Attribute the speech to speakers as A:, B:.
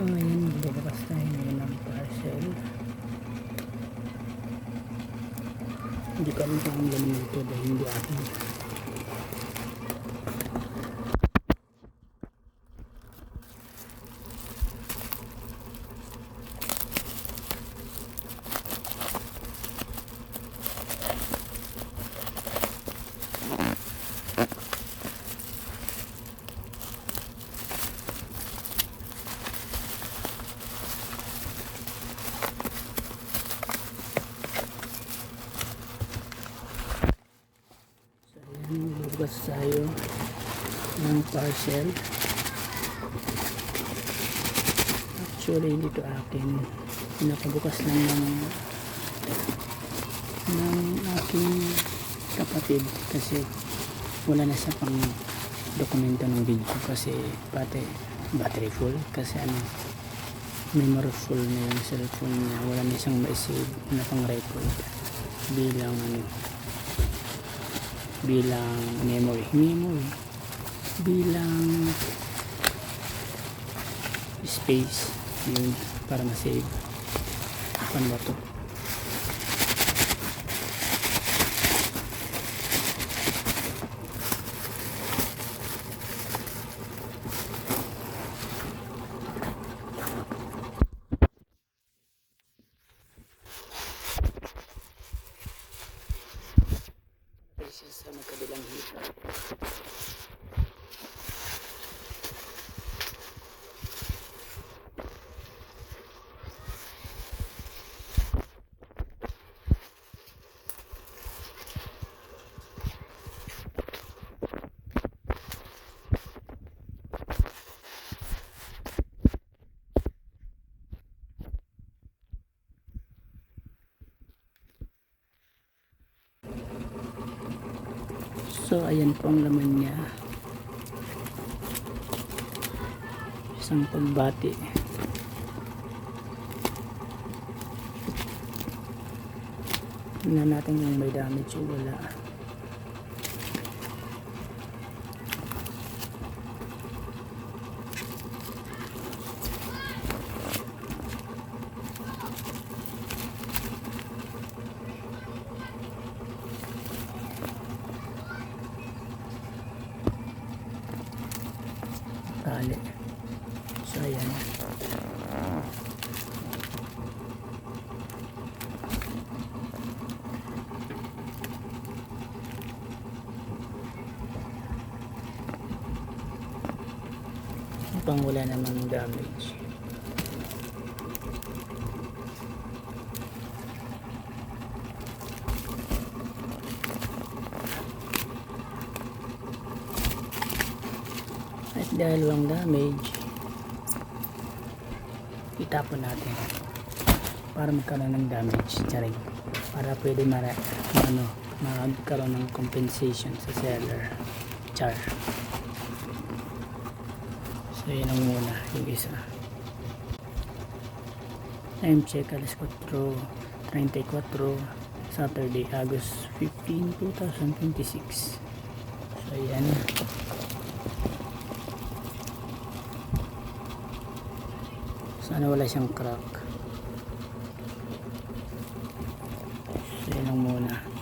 A: So ayan, magbubukas tayo ngayon ng parcel. Hindi ko alam kung ganun ito dahil hindi akin. Bukas tayo ng parcel. Actually hindi to akin, nakabukas lang ng aking kapatid kasi wala na sa pang dokumento ng video kasi pati battery full kasi memory full na yung cellphone niya, wala na siyang ma-save na pang record bilang memory bilang space yun para ma-save. Paano ba to? Sa magkabilang hita. So ayan po ang laman niya, isang pagbati. Tingnan natin kung may damage o wala. Tali. So ayan. Pang wala namang damage. At dahil walang damage, itapon natin para magkaroon ng damage, charing, para pwede magkaroon ng compensation sa seller, char. So yun ang muna yung isa. Time check alas 4:34, Saturday, August 15, 2026. So yan. Sana wala siyang crack. So yun lang muna.